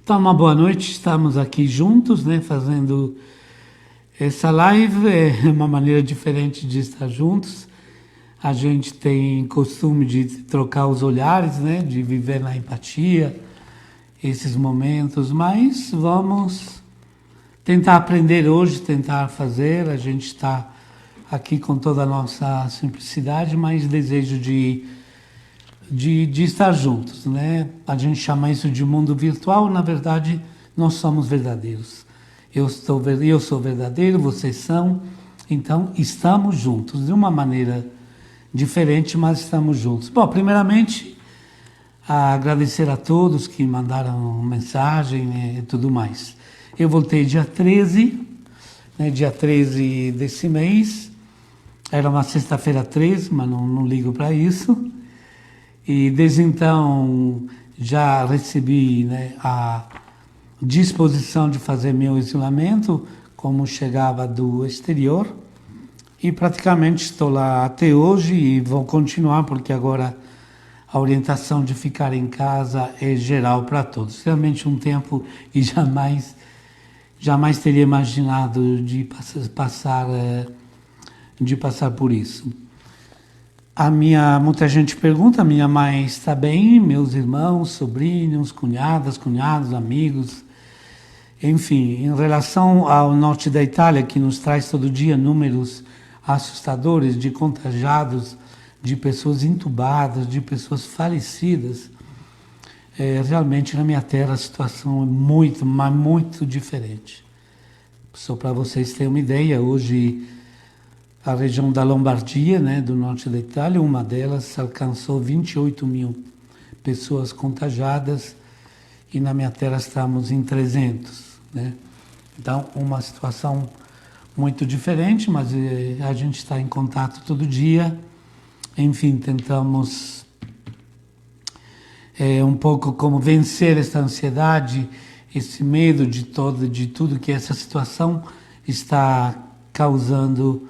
Então, uma boa noite, estamos aqui juntos, né, fazendo essa live. É uma maneira diferente de estar juntos. A gente tem costume de trocar os olhares, né, de viver na empatia, esses momentos, mas vamos tentar aprender hoje, tentar fazer. A gente está aqui com toda a nossa simplicidade, mas desejo de estar juntos, né? A gente chama isso de mundo virtual, na verdade nós somos verdadeiros. Eu sou verdadeiro, vocês são, então estamos juntos, de uma maneira diferente, mas estamos juntos. Bom, primeiramente, agradecer a todos que mandaram mensagem, né, e tudo mais. Eu voltei dia 13, né, dia 13 desse mês, era uma sexta-feira 13, mas não ligo para isso. E desde então já recebi, né, a disposição de fazer meu isolamento, como chegava do exterior, e praticamente estou lá até hoje e vou continuar, porque agora a orientação de ficar em casa é geral para todos. Realmente um tempo e jamais teria imaginado de passar por isso. Muita gente pergunta, a minha mãe está bem, meus irmãos, sobrinhos, cunhados, amigos, enfim, em relação ao norte da Itália, que nos traz todo dia números assustadores de contagiados, de pessoas entubadas, de pessoas falecidas, realmente na minha terra a situação é muito, mas muito diferente. Só para vocês terem uma ideia, hoje a região da Lombardia, né, do norte da Itália, uma delas alcançou 28 mil pessoas contagiadas e na minha terra estamos em 300, né? Então, uma situação muito diferente, mas a gente está em contato todo dia. Enfim, tentamos um pouco como vencer essa ansiedade, esse medo de tudo que essa situação está causando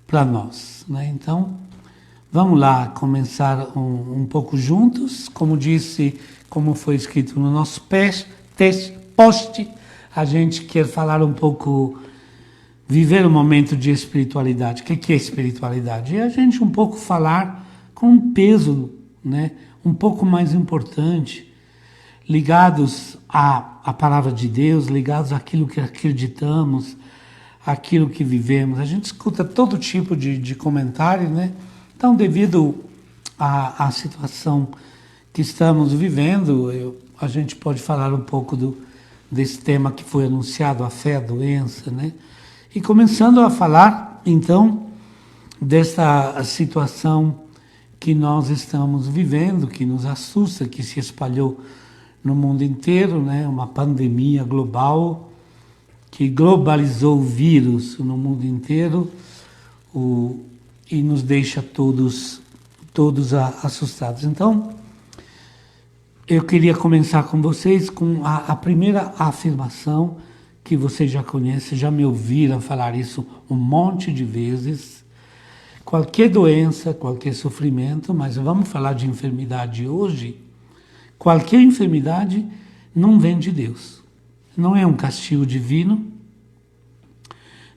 para nós, né? Então, vamos lá começar um pouco juntos. Como disse, como foi escrito no nosso post, a gente quer falar um pouco, viver um momento de espiritualidade. O que é espiritualidade? É a gente um pouco falar com um peso, né, um pouco mais importante, ligados à palavra de Deus, ligados àquilo que acreditamos, aquilo que vivemos. A gente escuta todo tipo de comentário, né? Então, devido à situação que estamos vivendo, a gente pode falar um pouco desse tema que foi anunciado, a fé, a doença, né? E começando a falar, então, dessa situação que nós estamos vivendo, que nos assusta, que se espalhou no mundo inteiro, né? Uma pandemia global, que globalizou o vírus no mundo inteiro e nos deixa todos assustados. Então, eu queria começar com vocês com a primeira afirmação que vocês já conhecem, já me ouviram falar isso um monte de vezes. Qualquer doença, qualquer sofrimento, mas vamos falar de enfermidade hoje, qualquer enfermidade não vem de Deus. Não é um castigo divino,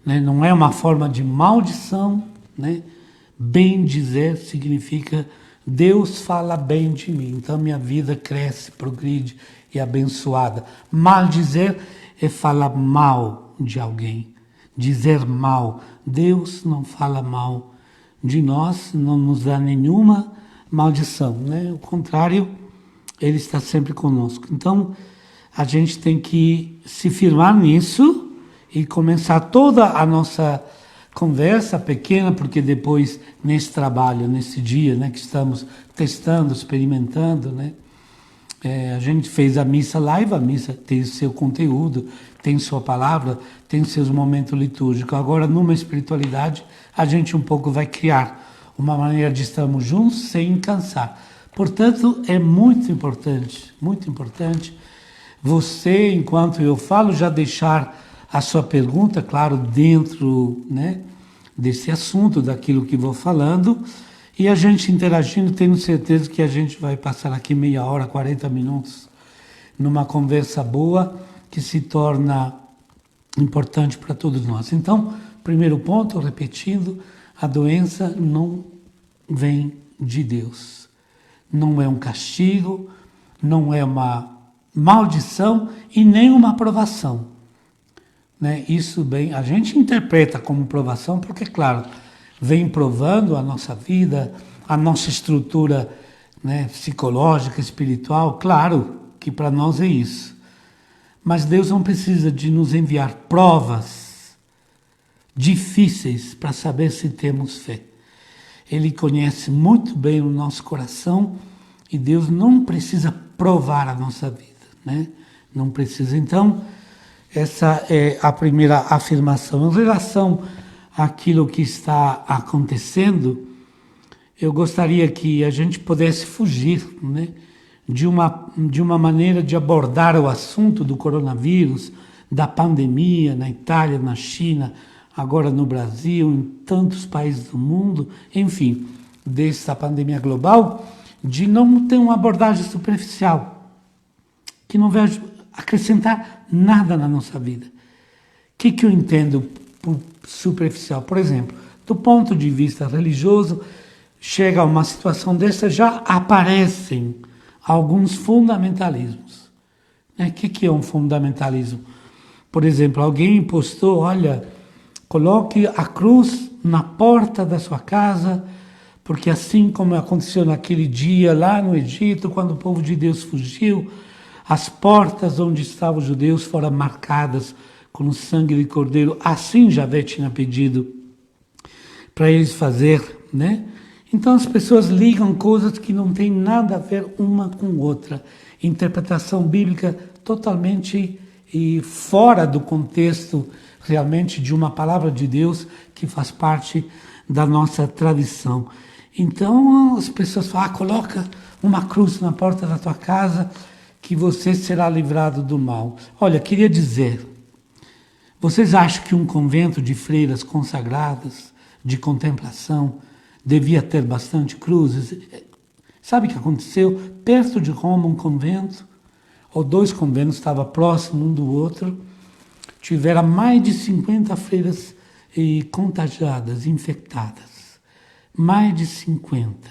né? Não é uma forma de maldição, né? Bem dizer significa Deus fala bem de mim, então minha vida cresce, progride e é abençoada. Maldizer é falar mal de alguém, dizer mal. Deus não fala mal de nós, não nos dá nenhuma maldição, né? O contrário, Ele está sempre conosco. Então, a gente tem que se firmar nisso e começar toda a nossa conversa pequena, porque depois, nesse trabalho, nesse dia, né, que estamos testando, experimentando, né, a gente fez a missa live, a missa tem seu conteúdo, tem sua palavra, tem seus momentos litúrgicos. Agora, numa espiritualidade, a gente um pouco vai criar uma maneira de estarmos juntos sem cansar. Portanto, é muito importante, você, enquanto eu falo, já deixar a sua pergunta, claro, dentro, né, desse assunto, daquilo que vou falando, e a gente interagindo, tendo certeza que a gente vai passar aqui meia hora, 40 minutos numa conversa boa que se torna importante para todos nós. Então, primeiro ponto, repetindo, a doença não vem de Deus. Não é um castigo, não é uma maldição e nem uma provação. Né? Isso bem, a gente interpreta como provação porque, claro, vem provando a nossa vida, a nossa estrutura, né, psicológica, espiritual, claro que para nós é isso. Mas Deus não precisa de nos enviar provas difíceis para saber se temos fé. Ele conhece muito bem o nosso coração e Deus não precisa provar a nossa vida, né? Não precisa. Então, essa é a primeira afirmação. Em relação àquilo que está acontecendo, eu gostaria que a gente pudesse fugir, né, de uma maneira de abordar o assunto do coronavírus, da pandemia na Itália, na China, agora no Brasil, em tantos países do mundo, enfim, dessa pandemia global, de não ter uma abordagem superficial, que não vai acrescentar nada na nossa vida. O que eu entendo por superficial? Por exemplo, do ponto de vista religioso, chega a uma situação dessa, já aparecem alguns fundamentalismos. O que é um fundamentalismo? Por exemplo, alguém postou, olha, coloque a cruz na porta da sua casa, porque assim como aconteceu naquele dia lá no Egito, quando o povo de Deus fugiu, as portas onde estavam os judeus foram marcadas com o sangue de cordeiro. Assim Javé tinha pedido para eles fazer, né? Então as pessoas ligam coisas que não têm nada a ver uma com outra. Interpretação bíblica totalmente fora do contexto realmente de uma palavra de Deus que faz parte da nossa tradição. Então as pessoas falam, coloca uma cruz na porta da tua casa que você será livrado do mal. Olha, queria dizer, vocês acham que um convento de freiras consagradas, de contemplação, devia ter bastante cruzes? Sabe o que aconteceu? Perto de Roma, um convento, ou dois conventos, estava próximo um do outro, tiveram mais de 50 freiras contagiadas, infectadas. Mais de 50.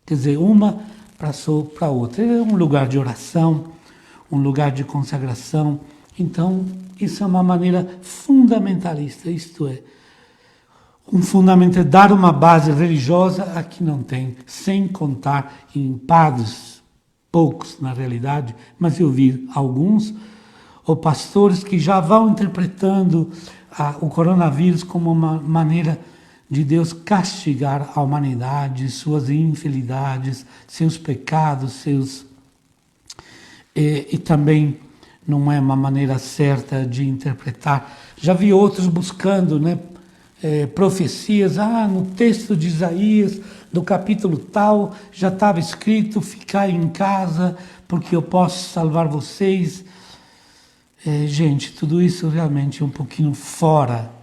Quer dizer, uma passou para a outra. É um lugar de oração, um lugar de consagração. Então, isso é uma maneira fundamentalista, isto é, um fundamento é dar uma base religiosa a que não tem, sem contar em padres, poucos na realidade, mas eu vi alguns, ou pastores que já vão interpretando o coronavírus como uma maneira de Deus castigar a humanidade, suas infidelidades, seus pecados, e também não é uma maneira certa de interpretar. Já vi outros buscando, né, profecias, no texto de Isaías, do capítulo tal, já estava escrito, ficai em casa, porque eu posso salvar vocês. Gente, tudo isso realmente é um pouquinho fora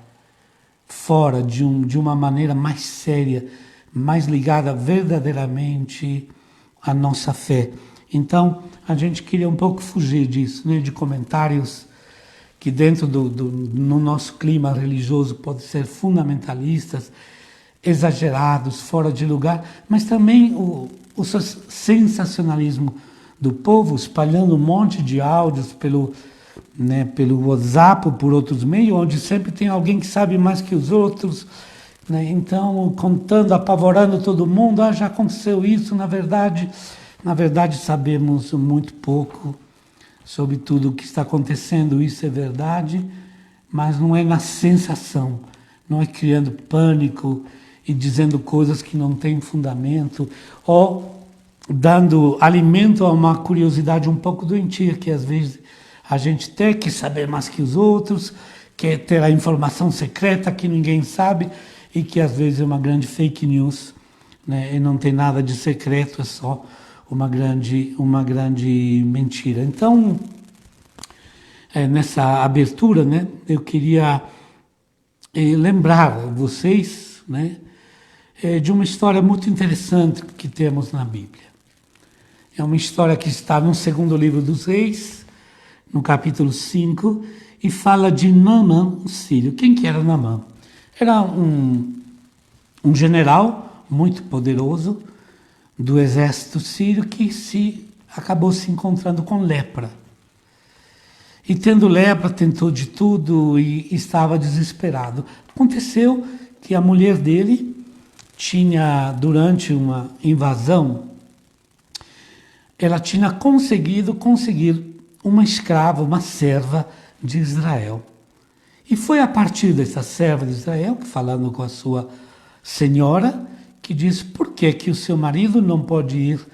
de uma maneira mais séria, mais ligada verdadeiramente à nossa fé. Então, a gente queria um pouco fugir disso, né, de comentários que dentro no nosso clima religioso podem ser fundamentalistas, exagerados, fora de lugar, mas também o sensacionalismo do povo, espalhando um monte de áudios pelo WhatsApp, por outros meios, onde sempre tem alguém que sabe mais que os outros, né? Então, contando, apavorando todo mundo, já aconteceu isso, na verdade sabemos muito pouco sobre tudo o que está acontecendo, isso é verdade, mas não é na sensação, não é criando pânico e dizendo coisas que não têm fundamento, ou dando alimento a uma curiosidade um pouco doentia, que às vezes a gente tem que saber mais que os outros, quer ter a informação secreta que ninguém sabe, e que às vezes é uma grande fake news, né? E não tem nada de secreto, é só uma grande mentira. Então, nessa abertura, né, eu queria lembrar vocês, né, de uma história muito interessante que temos na Bíblia. É uma história que está no segundo livro dos Reis, no capítulo 5, e fala de Naamã, o sírio. Quem que era Naamã? Era um general muito poderoso do exército sírio que acabou se encontrando com lepra. E tendo lepra, tentou de tudo e estava desesperado. Aconteceu que a mulher dele tinha, durante uma invasão, ela tinha conseguir uma escrava, uma serva de Israel. E foi a partir dessa serva de Israel, que falando com a sua senhora, que disse: por que o seu marido não pode ir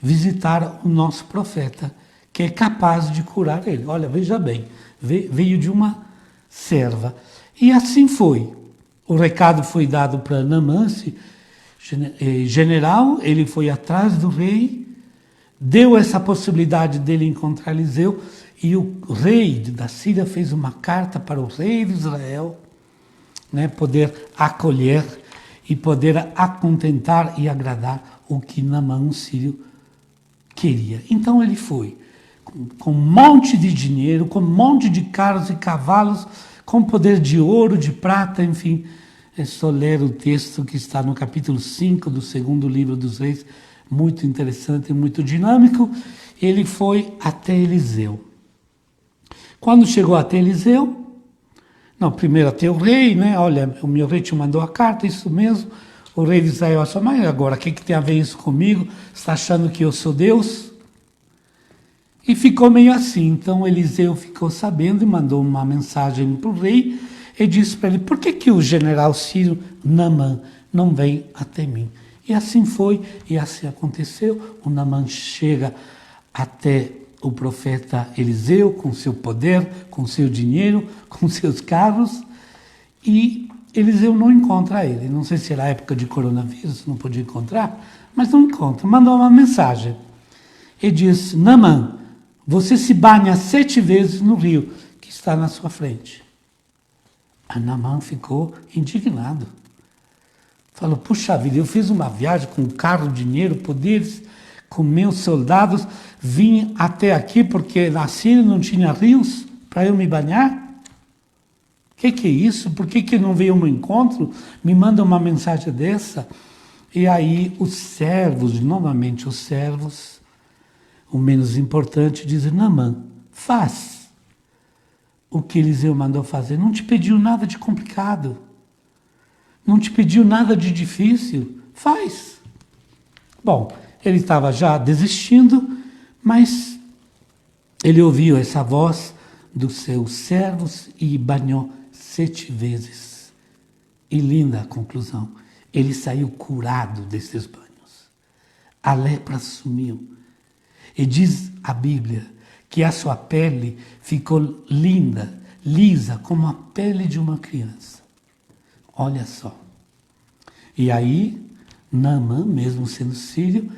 visitar o nosso profeta, que é capaz de curar ele? Olha, veja bem, veio de uma serva. E assim foi. O recado foi dado para Naamã, general, ele foi atrás do rei, deu essa possibilidade dele encontrar Eliseu, e o rei da Síria fez uma carta para o rei de Israel, né, poder acolher e poder acontentar e agradar o que Naamã, o sírio, queria. Então ele foi, com um monte de dinheiro, com um monte de carros e cavalos, com poder de ouro, de prata, enfim. É só ler o texto que está no capítulo 5 do segundo livro dos Reis, muito interessante e muito dinâmico. Ele foi até Eliseu. Quando chegou até Eliseu, primeiro até o rei, né? Olha, o meu rei te mandou a carta, isso mesmo. O rei de Israel achou: mas agora, o que tem a ver isso comigo? Você está achando que eu sou Deus? E ficou meio assim. Então Eliseu ficou sabendo e mandou uma mensagem para o rei e disse para ele: por que o general sírio Naamã não vem até mim? E assim foi, e assim aconteceu. O Naamã chega até o profeta Eliseu com seu poder, com seu dinheiro, com seus carros, e Eliseu não encontra ele. Não sei se era época de coronavírus, não podia encontrar, mas não encontra. Mandou uma mensagem e diz: Naamã, você se banha 7 vezes no rio que está na sua frente. A Naamã ficou indignado. Falou: puxa vida, eu fiz uma viagem com carro, dinheiro, poderes, com meus soldados, vim até aqui porque na Síria não tinha rios para eu me banhar? O que é isso? Por que não veio ao meu encontro? Me manda uma mensagem dessa. E aí os servos, novamente os servos, o menos importante, dizem: Naamã, faz o que Eliseu mandou fazer. Não te pediu nada de complicado. Não te pediu nada de difícil. Faz. Bom, ele estava já desistindo, mas ele ouviu essa voz dos seus servos e banhou 7 vezes. E linda a conclusão. Ele saiu curado desses banhos. A lepra sumiu. E diz a Bíblia que a sua pele ficou linda, lisa, como a pele de uma criança. Olha só. E aí, Naamã, mesmo sendo sírio,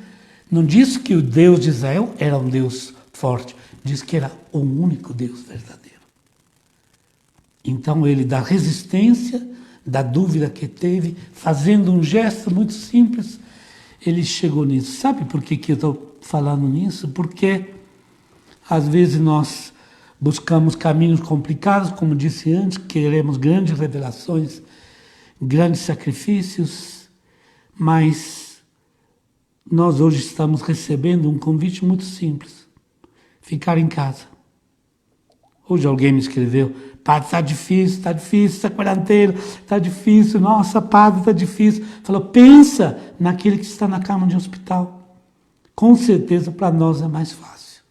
não diz que o Deus de Israel era um Deus forte, diz que era o único Deus verdadeiro. Então ele, da resistência, da dúvida que teve, fazendo um gesto muito simples, ele chegou nisso. Sabe por que eu estou falando nisso? Porque às vezes nós buscamos caminhos complicados, como disse antes, queremos grandes revelações, grandes sacrifícios, mas nós hoje estamos recebendo um convite muito simples: ficar em casa. Hoje alguém me escreveu: padre, está difícil, essa quarentena, está difícil, nossa, padre, está difícil. Falou: pensa naquele que está na cama de hospital. Com certeza para nós é mais fácil.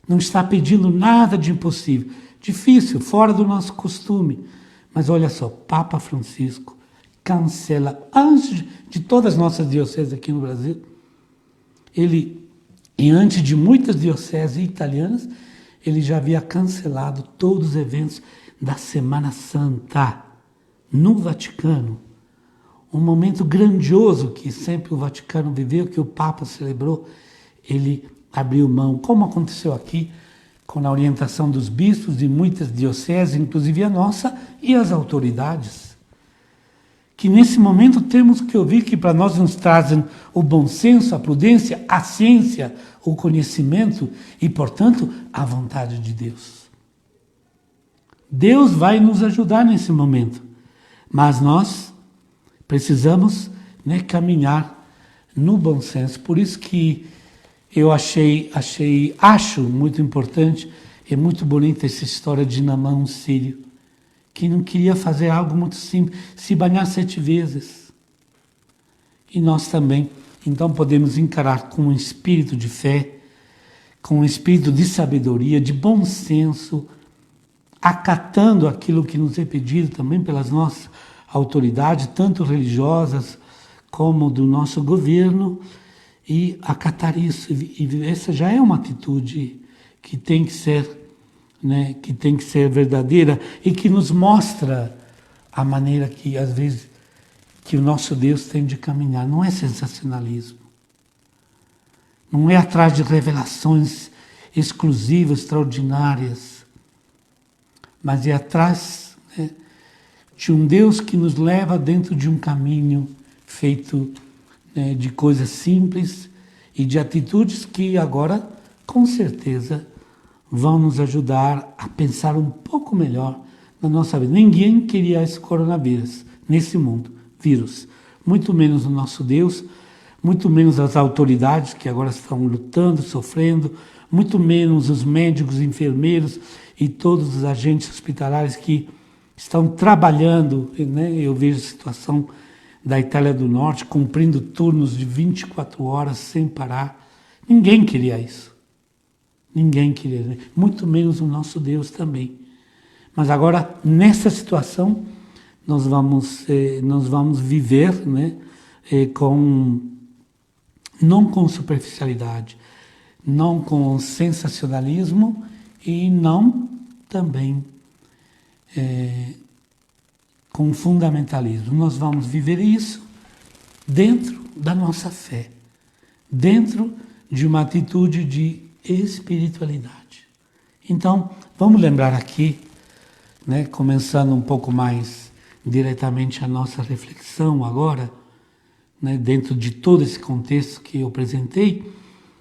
Não está pedindo nada de impossível. Difícil, fora do nosso costume. Mas olha só, Papa Francisco cancela, antes de todas as nossas dioceses aqui no Brasil, ele, e antes de muitas dioceses italianas, ele já havia cancelado todos os eventos da Semana Santa no Vaticano. Um momento grandioso que sempre o Vaticano viveu, que o Papa celebrou, ele abriu mão, como aconteceu aqui, com a orientação dos bispos de muitas dioceses, inclusive a nossa, e as autoridades, que nesse momento temos que ouvir que para nós nos trazem o bom senso, a prudência, a ciência, o conhecimento e, portanto, a vontade de Deus. Deus vai nos ajudar nesse momento, mas nós precisamos, caminhar no bom senso. Por isso que eu acho muito importante, é muito bonita essa história de Naamã, sírio, que não queria fazer algo muito simples, se banhar 7 vezes. E nós também, então, podemos encarar com um espírito de fé, com um espírito de sabedoria, de bom senso, acatando aquilo que nos é pedido também pelas nossas autoridades, tanto religiosas como do nosso governo, e acatar isso. E essa já é uma atitude que tem que ser, que tem que ser verdadeira e que nos mostra a maneira que, às vezes, que o nosso Deus tem de caminhar. Não é sensacionalismo. Não é atrás de revelações exclusivas, extraordinárias, mas é atrás de um Deus que nos leva dentro de um caminho feito de coisas simples e de atitudes que agora, com certeza, vão nos ajudar a pensar um pouco melhor na nossa vida. Ninguém queria esse coronavírus nesse mundo, vírus, muito menos o nosso Deus, muito menos as autoridades que agora estão lutando, sofrendo, muito menos os médicos, enfermeiros e todos os agentes hospitalares que estão trabalhando. Eu vejo a situação da Itália do Norte, cumprindo turnos de 24 horas sem parar. Ninguém queria isso. Ninguém queria, muito menos o nosso Deus também. Mas agora, nessa situação, nós vamos viver não com superficialidade, não com sensacionalismo e não também com fundamentalismo. Nós vamos viver isso dentro da nossa fé, dentro de uma atitude de espiritualidade. Então, vamos lembrar aqui, começando um pouco mais diretamente a nossa reflexão agora, dentro de todo esse contexto que eu apresentei.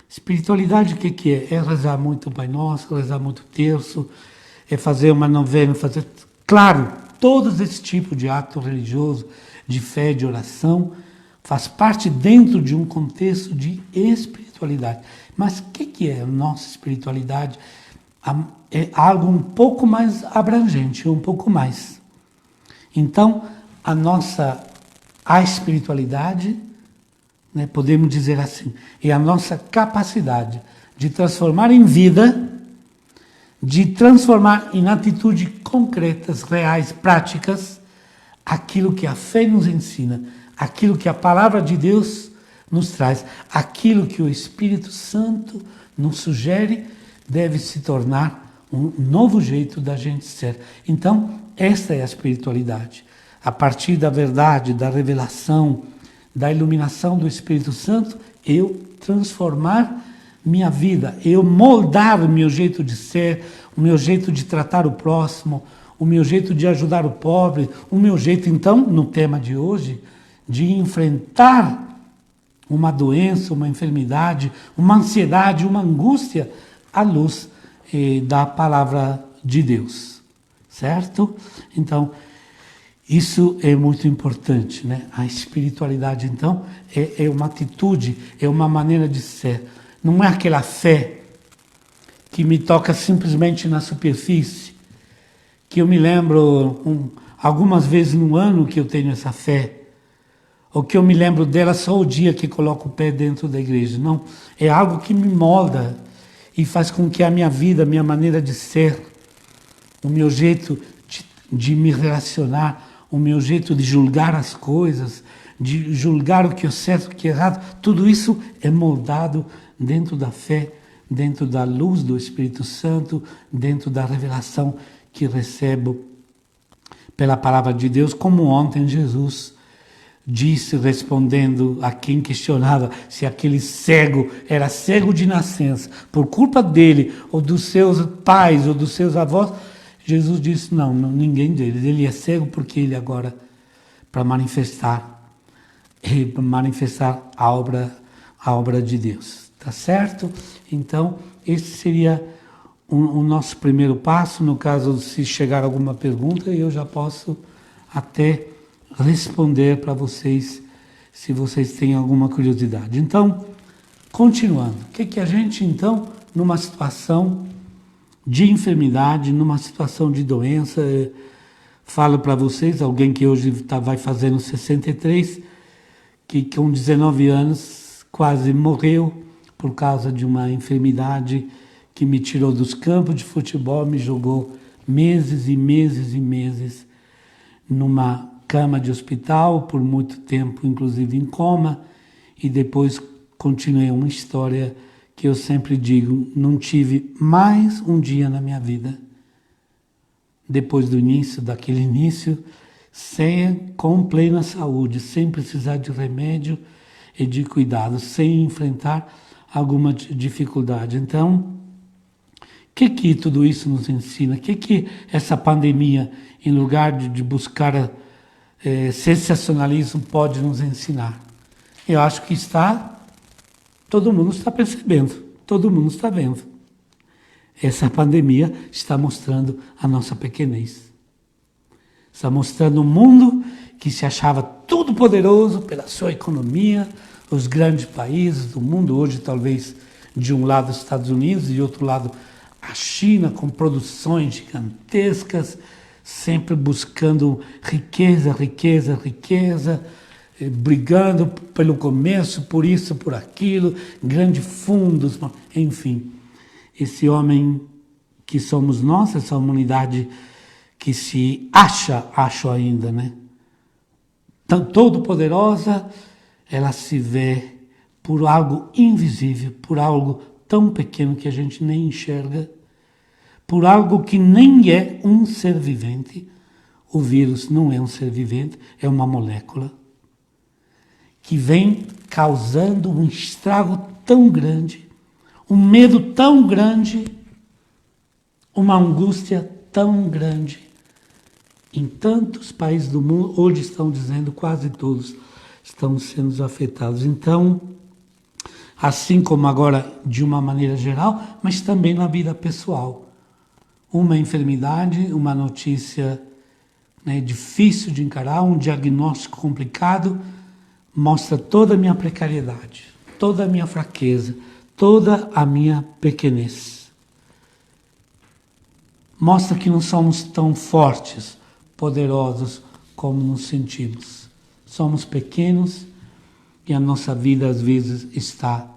Espiritualidade, o que é? É rezar muito o Pai Nosso, rezar muito o terço, é fazer uma novena, Claro, todos esse tipo de ato religioso, de fé, de oração, faz parte dentro de um contexto de espiritualidade. Mas o que é a nossa espiritualidade? É algo um pouco mais abrangente, um pouco mais. Então, a espiritualidade, podemos dizer assim, é a nossa capacidade de transformar em vida, de transformar em atitudes concretas, reais, práticas, aquilo que a fé nos ensina, aquilo que a palavra de Deus nos traz, aquilo que o Espírito Santo nos sugere, deve se tornar um novo jeito da gente ser. Então, esta é a espiritualidade. A partir da verdade, da revelação, da iluminação do Espírito Santo, eu transformar minha vida, eu moldar o meu jeito de ser, o meu jeito de tratar o próximo, o meu jeito de ajudar o pobre, o meu jeito, então, no tema de hoje, de enfrentar uma doença, uma enfermidade, uma ansiedade, uma angústia, à luz da palavra de Deus, certo? Então, isso é muito importante, A espiritualidade, então, é uma atitude, é uma maneira de ser. Não é aquela fé que me toca simplesmente na superfície, que eu me lembro algumas vezes no ano que eu tenho essa fé, ou que eu me lembro dela só o dia que coloco o pé dentro da igreja. Não, é algo que me molda e faz com que a minha vida, a minha maneira de ser, o meu jeito de me relacionar, o meu jeito de julgar as coisas, de julgar o que é certo, o que é errado, tudo isso é moldado dentro da fé, dentro da luz do Espírito Santo, dentro da revelação que recebo pela palavra de Deus, como ontem Jesus disse, respondendo a quem questionava se aquele cego era cego de nascença, por culpa dele, ou dos seus pais, ou dos seus avós. Jesus disse, não, ninguém deles, ele é cego porque ele agora para manifestar a obra de Deus, tá certo? Então, esse seria o nosso primeiro passo. No caso, se chegar alguma pergunta, eu já posso até responder para vocês, se vocês têm alguma curiosidade. Então, continuando, o que a gente, então, numa situação de enfermidade, numa situação de doença, falo para vocês, alguém que hoje vai fazendo 63, que com 19 anos quase morreu por causa de uma enfermidade que me tirou dos campos de futebol, me jogou meses e meses e meses numa cama de hospital, por muito tempo, inclusive em coma, e depois continuei uma história que eu sempre digo, não tive mais um dia na minha vida, depois daquele início, com plena saúde, sem precisar de remédio e de cuidado, sem enfrentar alguma dificuldade. Então, o que tudo isso nos ensina? O que essa pandemia, em lugar de buscar sensacionalismo, pode nos ensinar? Eu acho que todo mundo está percebendo, todo mundo está vendo. Essa pandemia está mostrando a nossa pequenez. Está mostrando um mundo que se achava todo poderoso pela sua economia, os grandes países do mundo, hoje talvez de um lado os Estados Unidos e de outro lado a China, com produções gigantescas, sempre buscando riqueza, riqueza, riqueza, brigando pelo comércio, por isso, por aquilo, grandes fundos, enfim. Esse homem que somos nós, essa humanidade que se acho ainda, né? Todo poderosa, ela se vê por algo invisível, por algo tão pequeno que a gente nem enxerga, por algo que nem é um ser vivente. O vírus não é um ser vivente, é uma molécula que vem causando um estrago tão grande, um medo tão grande, uma angústia tão grande. Em tantos países do mundo, hoje estão dizendo, quase todos estão sendo afetados. Então, assim como agora, de uma maneira geral, mas também na vida pessoal. Uma enfermidade, uma notícia, né, difícil de encarar, um diagnóstico complicado, mostra toda a minha precariedade, toda a minha fraqueza, toda a minha pequenez. Mostra que não somos tão fortes, poderosos como nos sentimos. Somos pequenos e a nossa vida às vezes está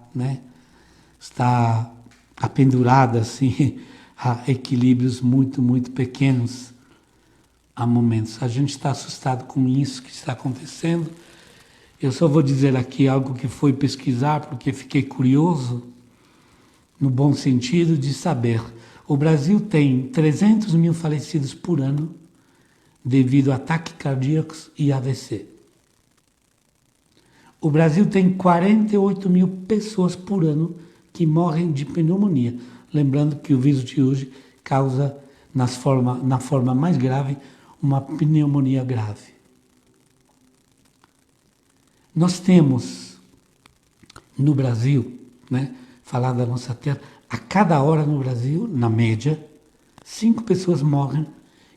apendurada assim, a equilíbrios muito, muito pequenos há momentos. A gente está assustado com isso que está acontecendo. Eu só vou dizer aqui algo que fui pesquisar, porque fiquei curioso, no bom sentido, de saber. O Brasil tem 300 mil falecidos por ano devido a ataques cardíacos e AVC. O Brasil tem 48 mil pessoas por ano que morrem de pneumonia. Lembrando que o vírus de hoje causa, na forma mais grave, uma pneumonia grave. Nós temos no Brasil, né, falar da nossa terra, a cada hora no Brasil, na média, 5 pessoas morrem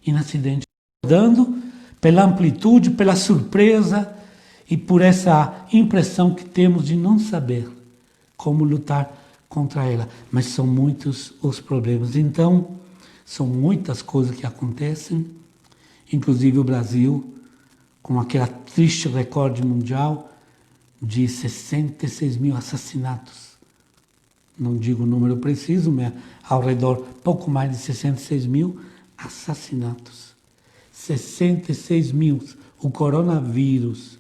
em acidente, dando pela amplitude, pela surpresa e por essa impressão que temos de não saber como lutar contra ela. Mas são muitos os problemas. Então, são muitas coisas que acontecem, inclusive o Brasil, com aquele triste recorde mundial de 66 mil assassinatos. Não digo o número preciso, mas ao redor, pouco mais de 66 mil assassinatos. 66 mil. O coronavírus,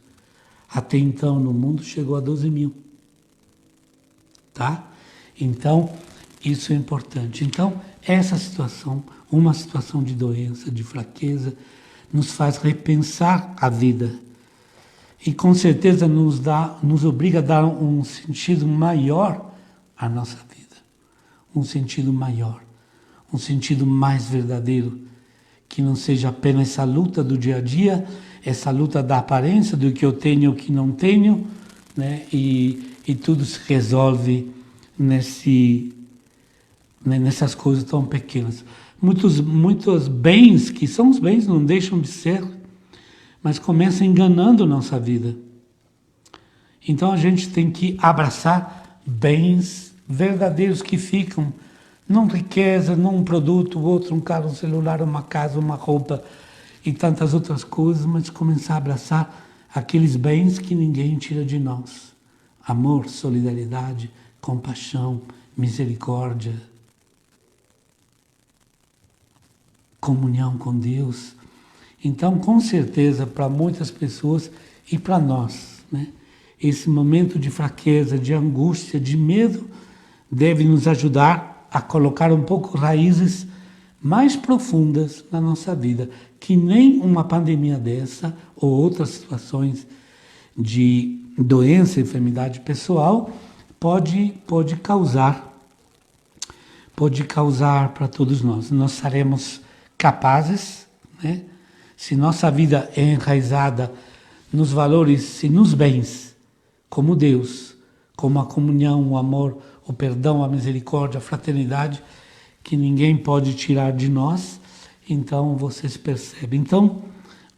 até então no mundo, chegou a 12 mil. Tá? Então, isso é importante. Então, essa situação, uma situação de doença, de fraqueza, nos faz repensar a vida. E com certeza nos obriga a dar um sentido maior à nossa vida. Um sentido maior, um sentido mais verdadeiro, que não seja apenas essa luta do dia a dia, essa luta da aparência, do que eu tenho e o que não tenho, né? E tudo se resolve nessas coisas tão pequenas. Muitos bens, que são os bens, não deixam de ser, mas começam enganando nossa vida. Então a gente tem que abraçar bens verdadeiros que ficam, não riqueza, não um produto, outro, um carro, um celular, uma casa, uma roupa e tantas outras coisas, mas começar a abraçar aqueles bens que ninguém tira de nós. Amor, solidariedade, compaixão, misericórdia, comunhão com Deus. Então, com certeza, para muitas pessoas e para nós, né, esse momento de fraqueza, de angústia, de medo, deve nos ajudar a colocar um pouco raízes mais profundas na nossa vida, que nem uma pandemia dessa ou outras situações de doença, enfermidade pessoal pode causar para todos nós. Nós seremos capazes, né, se nossa vida é enraizada nos valores e nos bens, como Deus, como a comunhão, o amor, o perdão, a misericórdia, a fraternidade, que ninguém pode tirar de nós, então vocês percebem. Então,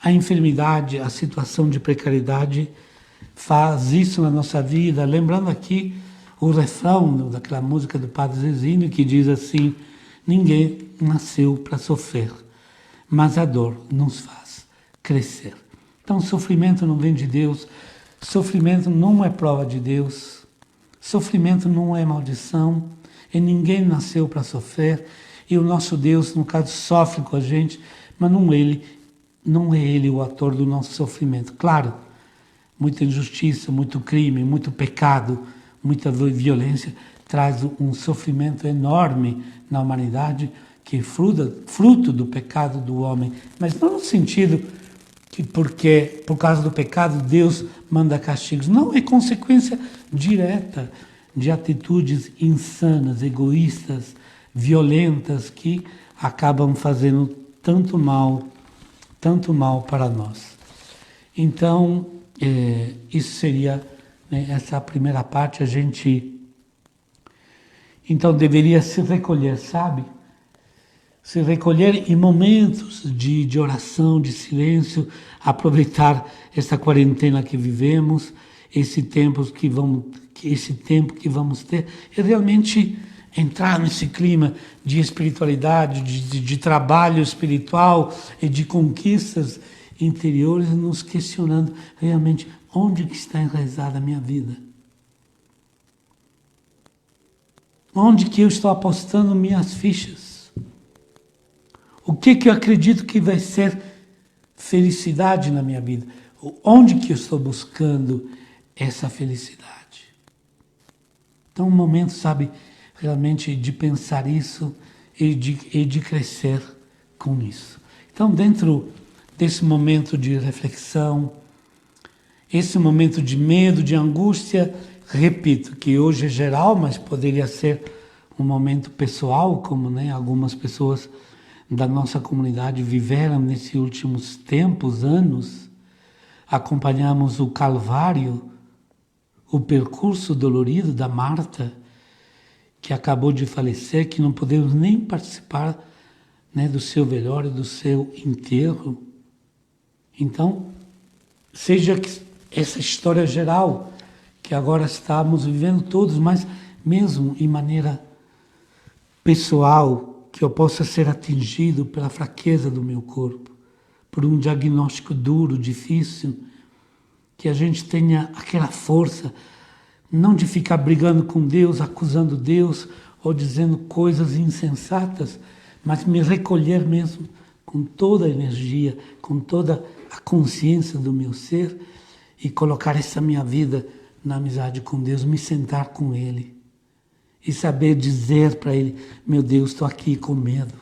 a enfermidade, a situação de precariedade faz isso na nossa vida, lembrando aqui o refrão daquela música do Padre Zezinho, que diz assim: ninguém nasceu para sofrer, mas a dor nos faz crescer. Então, sofrimento não vem de Deus, sofrimento não é prova de Deus, sofrimento não é maldição, e ninguém nasceu para sofrer, e o nosso Deus, no caso, sofre com a gente, mas não é Ele o autor do nosso sofrimento. Claro, muita injustiça, muito crime, muito pecado, muita violência traz um sofrimento enorme na humanidade, que é fruto do pecado do homem, mas não no sentido que porque por causa do pecado Deus manda castigos. Não, é consequência direta de atitudes insanas, egoístas, violentas, que acabam fazendo tanto mal para nós. Então, isso seria, né, essa primeira parte. A gente então deveria se recolher, sabe? Se recolher em momentos de oração, de silêncio, aproveitar essa quarentena que vivemos, esse tempo que vamos ter, e realmente entrar nesse clima de espiritualidade, de trabalho espiritual e de conquistas interiores, nos questionando realmente onde que está enraizada a minha vida. Onde que eu estou apostando minhas fichas? O que eu acredito que vai ser felicidade na minha vida? Onde que eu estou buscando essa felicidade? Então, um momento, sabe, realmente de pensar isso e de crescer com isso. Então, dentro desse momento de reflexão, esse momento de medo, de angústia, repito que hoje é geral, mas poderia ser um momento pessoal, como, né, algumas pessoas da nossa comunidade viveram nesses últimos tempos, anos. Acompanhamos o Calvário, o percurso dolorido da Marta, que acabou de falecer, que não podemos nem participar, né, do seu velório, do seu enterro. Então, seja essa história geral que agora estamos vivendo todos, mas mesmo em maneira pessoal, que eu possa ser atingido pela fraqueza do meu corpo, por um diagnóstico duro, difícil, que a gente tenha aquela força, não de ficar brigando com Deus, acusando Deus, ou dizendo coisas insensatas, mas me recolher mesmo com toda a energia, com toda a consciência do meu ser, e colocar essa minha vida na amizade com Deus, me sentar com Ele, e saber dizer para Ele: meu Deus, estou aqui com medo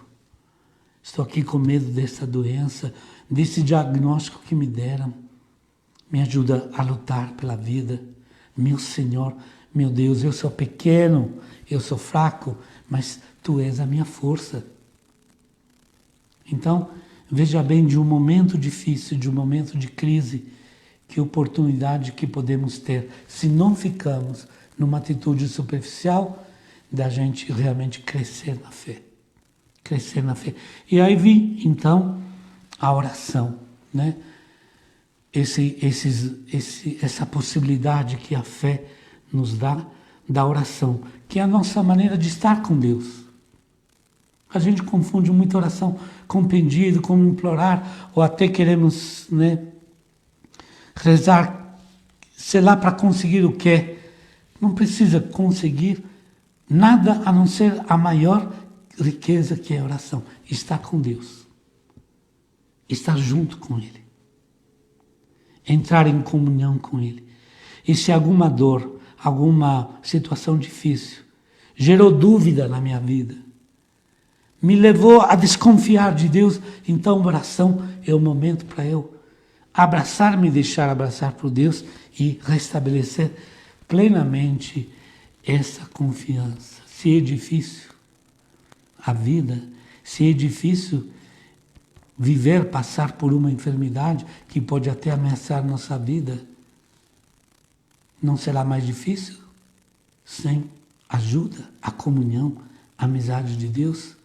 dessa doença, desse diagnóstico que me deram, me ajuda a lutar pela vida, meu Senhor, meu Deus, eu sou pequeno, eu sou fraco, mas Tu és a minha força. Então, Veja bem, de um momento difícil, de um momento de crise, que oportunidade que podemos ter, se não ficamos numa atitude superficial, da gente realmente crescer na fé. Crescer na fé. E aí vi, então, a oração, né? Essa possibilidade que a fé nos dá, da oração, que é a nossa maneira de estar com Deus. A gente confunde muito oração com pedido, com implorar, ou até queremos, né, rezar, sei lá, para conseguir o quê? Não precisa conseguir nada a não ser a maior riqueza que é a oração. Estar com Deus. Estar junto com Ele. Entrar em comunhão com Ele. E se alguma dor, alguma situação difícil gerou dúvida na minha vida, me levou a desconfiar de Deus, então a oração é o momento para eu abraçar, me deixar abraçar por Deus e restabelecer plenamente essa confiança. Se é difícil a vida, se é difícil viver, passar por uma enfermidade que pode até ameaçar nossa vida, não será mais difícil sem ajuda, a comunhão, a amizade de Deus?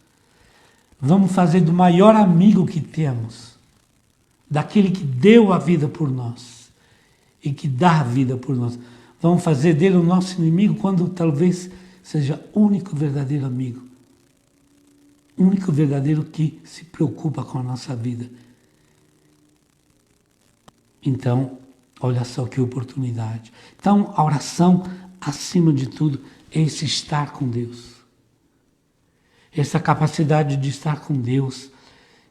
Vamos fazer do maior amigo que temos, daquele que deu a vida por nós e que dá a vida por nós. Vamos fazer dele o nosso inimigo quando talvez seja o único verdadeiro amigo. O único verdadeiro que se preocupa com a nossa vida. Então, olha só que oportunidade. Então, a oração, acima de tudo, é esse estar com Deus. Essa capacidade de estar com Deus,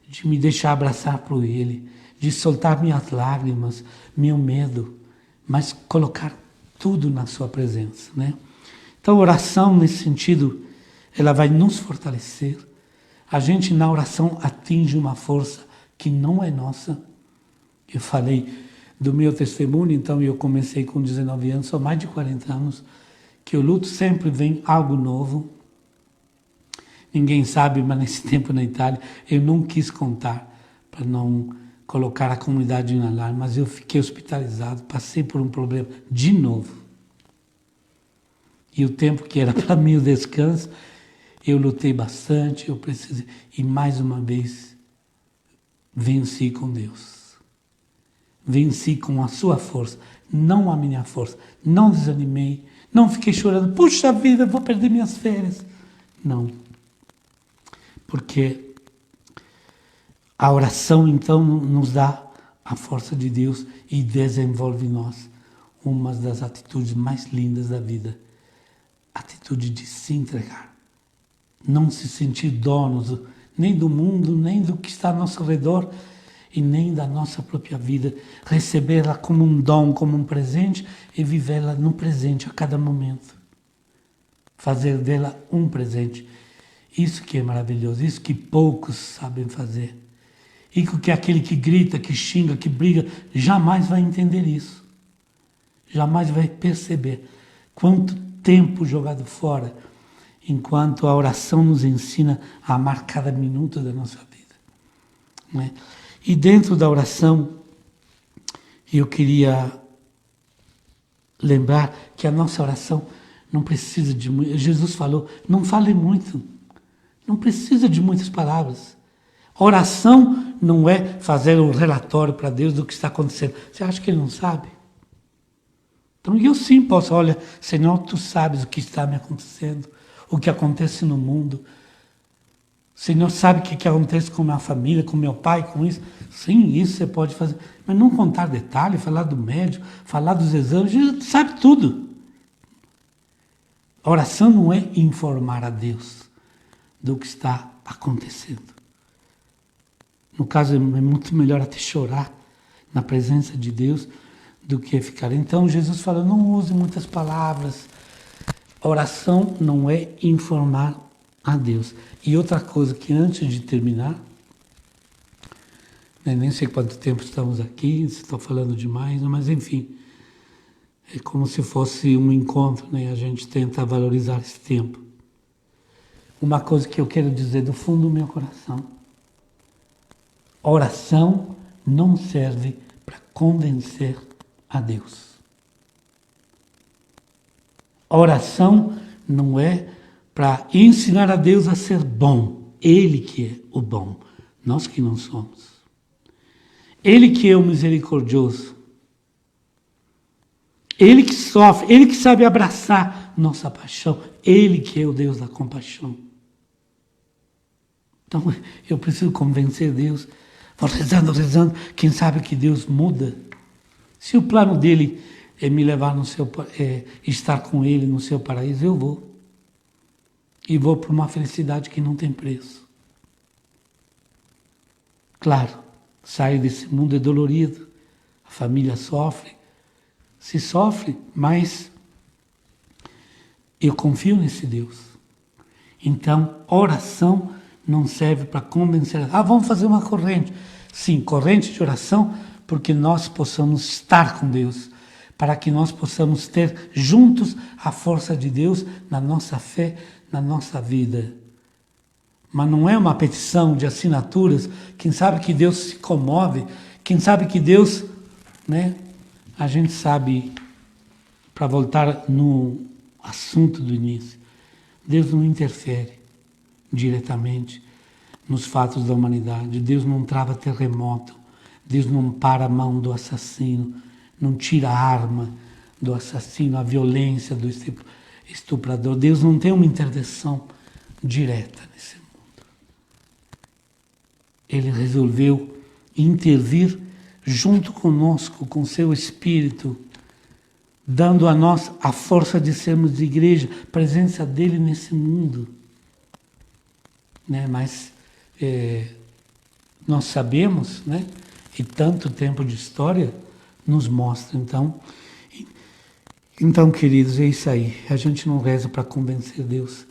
de me deixar abraçar por Ele, de soltar minhas lágrimas, meu medo, mas colocar tudo na sua presença, né? Então, a oração, nesse sentido, ela vai nos fortalecer. A gente, na oração, atinge uma força que não é nossa. Eu falei do meu testemunho, então eu comecei com 19 anos, são mais de 40 anos, que eu luto, sempre vem algo novo. Ninguém sabe, mas nesse tempo na Itália, eu não quis contar, para não colocar a comunidade em alarme, mas eu fiquei hospitalizado, passei por um problema de novo. E o tempo que era para mim o descanso, eu lutei bastante, eu precisei, e mais uma vez, venci com Deus. Venci com a sua força, não a minha força. Não desanimei, não fiquei chorando, puxa vida, vou perder minhas férias. Não. Porque a oração, então, nos dá a força de Deus e desenvolve em nós uma das atitudes mais lindas da vida. A atitude de se entregar. Não se sentir donos nem do mundo, nem do que está ao nosso redor e nem da nossa própria vida. Recebê-la como um dom, como um presente e vivê-la no presente a cada momento. Fazer dela um presente. Isso que é maravilhoso, isso que poucos sabem fazer. E que aquele que grita, que xinga, que briga, jamais vai entender isso. Jamais vai perceber quanto tempo jogado fora, enquanto a oração nos ensina a amar cada minuto da nossa vida. Né? E dentro da oração, eu queria lembrar que a nossa oração não precisa de muito. Jesus falou, não fale muito. Não precisa de muitas palavras. Oração não é fazer um relatório para Deus do que está acontecendo. Você acha que Ele não sabe? Então eu sim posso, olha, Senhor, Tu sabes o que está me acontecendo, o que acontece no mundo. Senhor sabe o que acontece com minha família, com meu pai, com isso. Sim, isso você pode fazer. Mas não contar detalhes, falar do médico, falar dos exames, Jesus sabe tudo. A oração não é informar a Deus do que está acontecendo. No caso, é muito melhor até chorar na presença de Deus do que ficar. Então, Jesus fala, não use muitas palavras. A oração não é informar a Deus. E outra coisa que antes de terminar, nem sei quanto tempo estamos aqui, estou falando demais, mas enfim, é como se fosse um encontro, né? A gente tenta valorizar esse tempo. Uma coisa que eu quero dizer do fundo do meu coração. Oração não serve para convencer a Deus. Oração não é para ensinar a Deus a ser bom. Ele que é o bom, nós que não somos. Ele que é o misericordioso. Ele que sofre, Ele que sabe abraçar nossa paixão. Ele que é o Deus da compaixão. Então, eu preciso convencer Deus. Vou rezando, rezando. Quem sabe que Deus muda. Se o plano dele é me levar estar com Ele no seu paraíso, eu vou. E vou para uma felicidade que não tem preço. Claro, sair desse mundo é dolorido. A família sofre. Se sofre, mas eu confio nesse Deus. Então, oração não serve para convencer. Vamos fazer uma corrente. Sim, corrente de oração, porque nós possamos estar com Deus, para que nós possamos ter juntos a força de Deus na nossa fé, na nossa vida. Mas não é uma petição de assinaturas. Quem sabe que Deus se comove, quem sabe que Deus, a gente sabe, para voltar no assunto do início, Deus não interfere diretamente nos fatos da humanidade. Deus não trava terremoto. Deus não para a mão do assassino, não tira a arma do assassino, a violência do estuprador. Deus não tem uma intervenção direta nesse mundo. Ele resolveu intervir junto conosco, com seu Espírito, dando a nós a força de sermos igreja, presença dele nesse mundo. Mas nós sabemos, e tanto tempo de história nos mostra. Então, queridos, é isso aí. A gente não reza para convencer Deus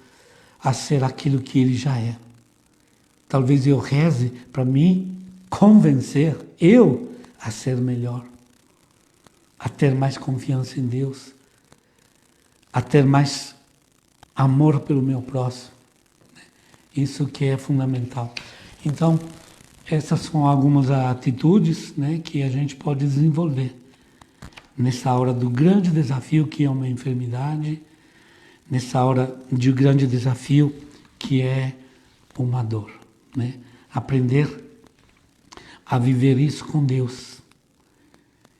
a ser aquilo que Ele já é. Talvez eu reze para me convencer, eu, a ser melhor, a ter mais confiança em Deus, a ter mais amor pelo meu próximo. Isso que é fundamental. Então, essas são algumas atitudes que a gente pode desenvolver nessa hora do grande desafio que é uma enfermidade, nessa hora de grande desafio que é uma dor. Aprender a viver isso com Deus.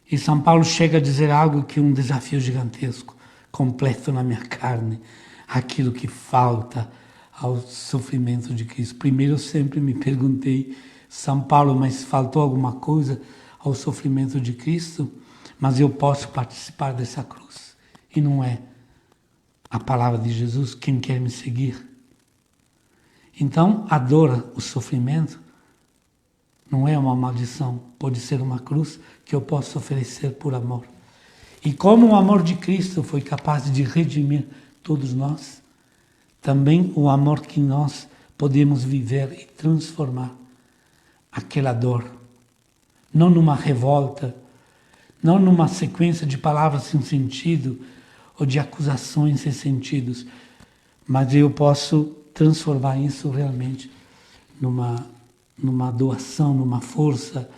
E São Paulo chega a dizer algo que é um desafio gigantesco, completo na minha carne, aquilo que falta ao sofrimento de Cristo. Primeiro eu sempre me perguntei, São Paulo, mas faltou alguma coisa ao sofrimento de Cristo? Mas eu posso participar dessa cruz. E não é a palavra de Jesus, quem quer me seguir. Então, a dor, o sofrimento, não é uma maldição, pode ser uma cruz que eu posso oferecer por amor. E como o amor de Cristo foi capaz de redimir todos nós, também o amor que nós podemos viver e transformar aquela dor, não numa revolta, não numa sequência de palavras sem sentido ou de acusações sem sentidos, mas eu posso transformar isso realmente numa doação, numa força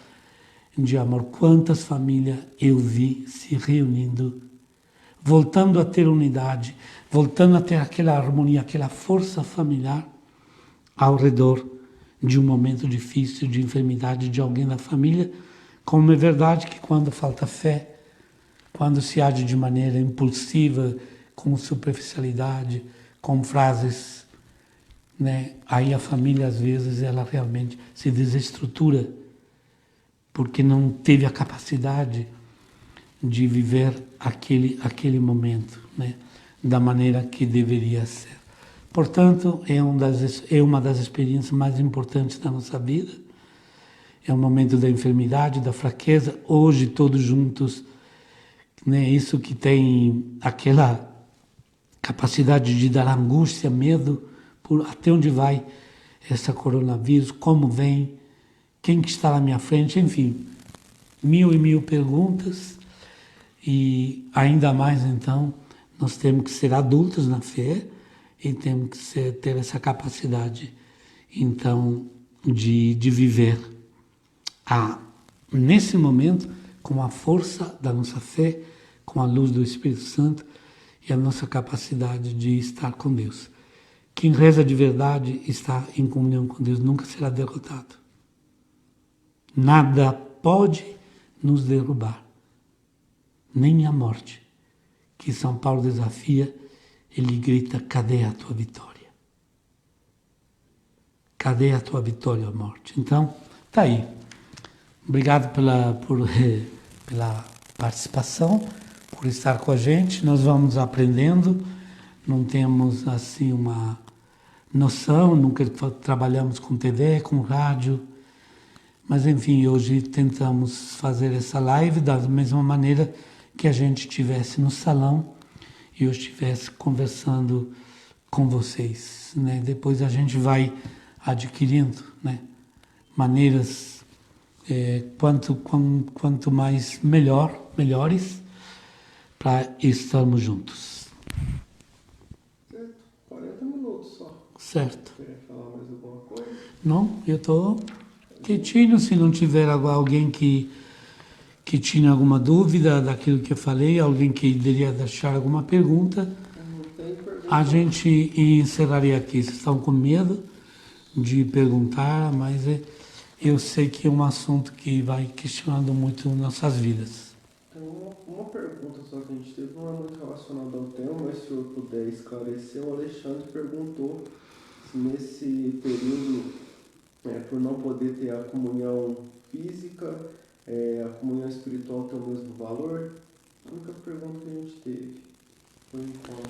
de amor. Quantas famílias eu vi se reunindo, voltando a ter unidade, voltando a ter aquela harmonia, aquela força familiar ao redor de um momento difícil, de enfermidade de alguém da família, como é verdade que quando falta fé, quando se age de maneira impulsiva, com superficialidade, com frases, aí a família às vezes ela realmente se desestrutura, porque não teve a capacidade de viver aquele momento, da maneira que deveria ser. Portanto, é uma das experiências mais importantes da nossa vida. É o momento da enfermidade, da fraqueza, hoje todos juntos, isso que tem aquela capacidade de dar angústia, medo, por até onde vai essa coronavírus, como vem, quem que está na minha frente, enfim, mil e mil perguntas. E ainda mais, então, nós temos que ser adultos na fé e temos que ter essa capacidade, então, de viver nesse momento, com a força da nossa fé, com a luz do Espírito Santo e a nossa capacidade de estar com Deus. Quem reza de verdade está em comunhão com Deus, nunca será derrotado. Nada pode nos derrubar, nem a morte, que São Paulo desafia, ele grita: cadê a tua vitória? Cadê a tua vitória, a morte? Então, tá aí. Obrigado pela participação, por estar com a gente. Nós vamos aprendendo, não temos assim uma noção, nunca trabalhamos com TV, com rádio, mas enfim, hoje tentamos fazer essa live da mesma maneira que a gente estivesse no salão e eu estivesse conversando com vocês, né? Depois a gente vai adquirindo, né, maneiras quanto mais melhores para estarmos juntos. Certo, 40 minutos só. Certo. Quer falar mais alguma coisa? Não, eu estou quietinho. Se não tiver alguém que tinha alguma dúvida daquilo que eu falei, alguém que deveria deixar alguma pergunta, Não tem pergunta. a gente encerraria aqui. Vocês estão com medo de perguntar, mas eu sei que é um assunto que vai questionando muito nossas vidas. Tem uma pergunta só que a gente teve, não é muito relacionada ao tema, mas se o senhor puder esclarecer, o Alexandre perguntou se nesse período, por não poder ter a comunhão física, a comunhão espiritual tem o mesmo valor? A única pergunta que a gente teve, por enquanto.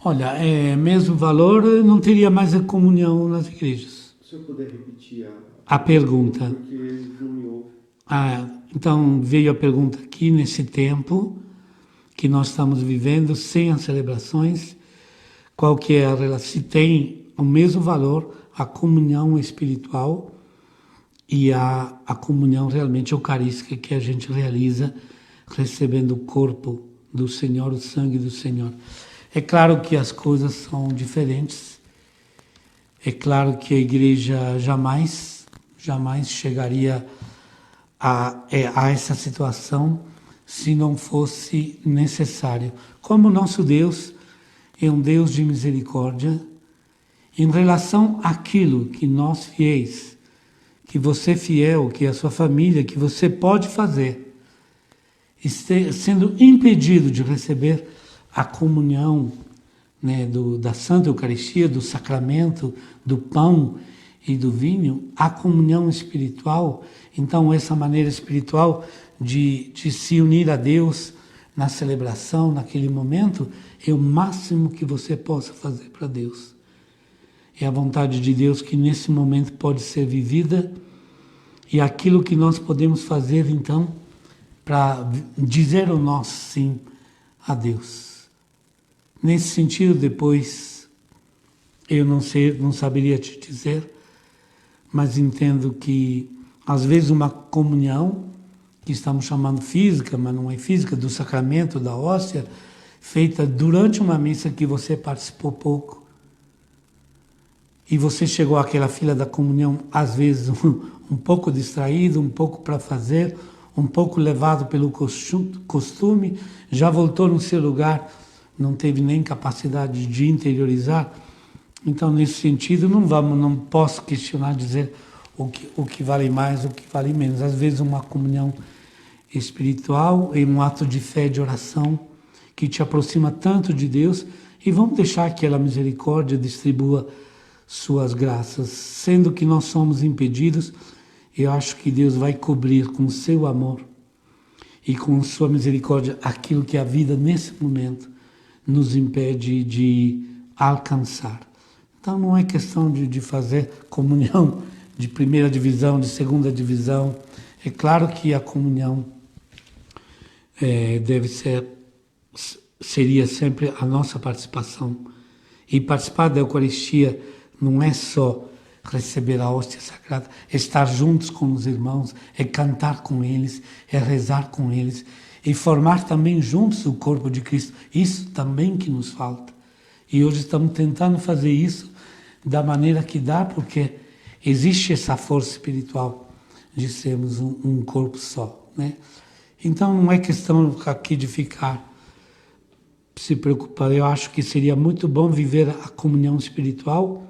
Olha, mesmo valor, não teria mais a comunhão nas igrejas. Se eu puder repetir A pergunta. Porque não me ouve. Então veio a pergunta aqui, nesse tempo que nós estamos vivendo, sem as celebrações, qual que é a relação, se tem o mesmo valor a comunhão espiritual e a comunhão realmente eucarística que a gente realiza recebendo o corpo do Senhor, o sangue do Senhor. É claro que as coisas são diferentes, é claro que a igreja jamais chegaria a essa situação se não fosse necessário. Como o nosso Deus é um Deus de misericórdia, em relação àquilo que nós fiéis, que você fiel, que a sua família, que você pode fazer, sendo impedido de receber a comunhão, né, da Santa Eucaristia, do sacramento, do pão e do vinho, a comunhão espiritual. Então, essa maneira espiritual de se unir a Deus na celebração, naquele momento, é o máximo que você possa fazer para Deus. É a vontade de Deus que nesse momento pode ser vivida e aquilo que nós podemos fazer, então, para dizer o nosso sim a Deus. Nesse sentido, depois, eu não saberia te dizer, mas entendo que, às vezes, uma comunhão, que estamos chamando física, mas não é física, do sacramento, da hóstia, feita durante uma missa que você participou pouco, e você chegou àquela fila da comunhão, às vezes, um pouco distraído, um pouco para fazer, um pouco levado pelo costume, já voltou no seu lugar, não teve nem capacidade de interiorizar. Então, nesse sentido, não posso questionar, dizer o que vale mais, o que vale menos. Às vezes, uma comunhão espiritual é um ato de fé, de oração, que te aproxima tanto de Deus, e vamos deixar que a misericórdia distribua suas graças. Sendo que nós somos impedidos, eu acho que Deus vai cobrir com o seu amor e com sua misericórdia aquilo que a vida, nesse momento, nos impede de alcançar. Então não é questão de fazer comunhão de primeira divisão, de segunda divisão. É claro que a comunhão seria sempre a nossa participação. E participar da Eucaristia não é só receber a hóstia sagrada, é estar juntos com os irmãos, é cantar com eles, é rezar com eles, e formar também juntos o corpo de Cristo. Isso também que nos falta. E hoje estamos tentando fazer isso da maneira que dá, porque existe essa força espiritual de sermos um corpo só, né? Então não é questão aqui de ficar se preocupando. Eu acho que seria muito bom viver a comunhão espiritual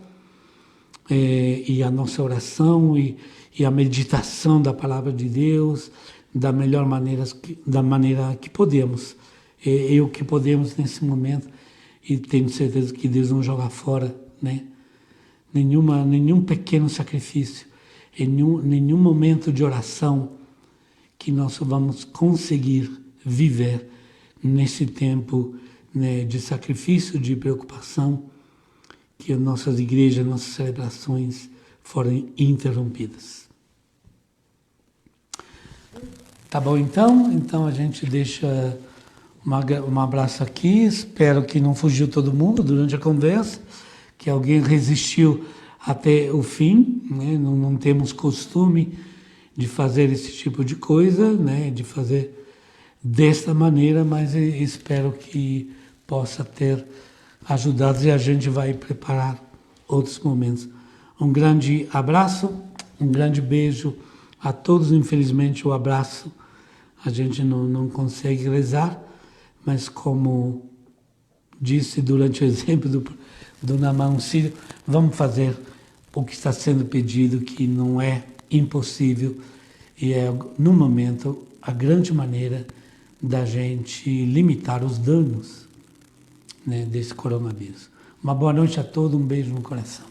e a nossa oração e a meditação da palavra de Deus da melhor maneira, da maneira que podemos. E o que podemos nesse momento, e tenho certeza que Deus não joga fora, né? Nenhum pequeno sacrifício, nenhum momento de oração que nós vamos conseguir viver nesse tempo, né, de sacrifício, de preocupação, que as nossas igrejas, nossas celebrações foram interrompidas. Tá bom então? Então a gente deixa um abraço aqui, espero que não fugiu todo mundo durante a conversa, que alguém resistiu até o fim, né? Não temos costume de fazer esse tipo de coisa, né? De fazer desta maneira, mas espero que possa ter ajudado e a gente vai preparar outros momentos. Um grande abraço, um grande beijo a todos. Infelizmente o abraço a gente não consegue rezar, mas como disse durante o exemplo do Namã Sírio, vamos fazer o que está sendo pedido, que não é impossível e é, no momento, a grande maneira da gente limitar os danos, né, desse coronavírus. Uma boa noite a todos, um beijo no coração.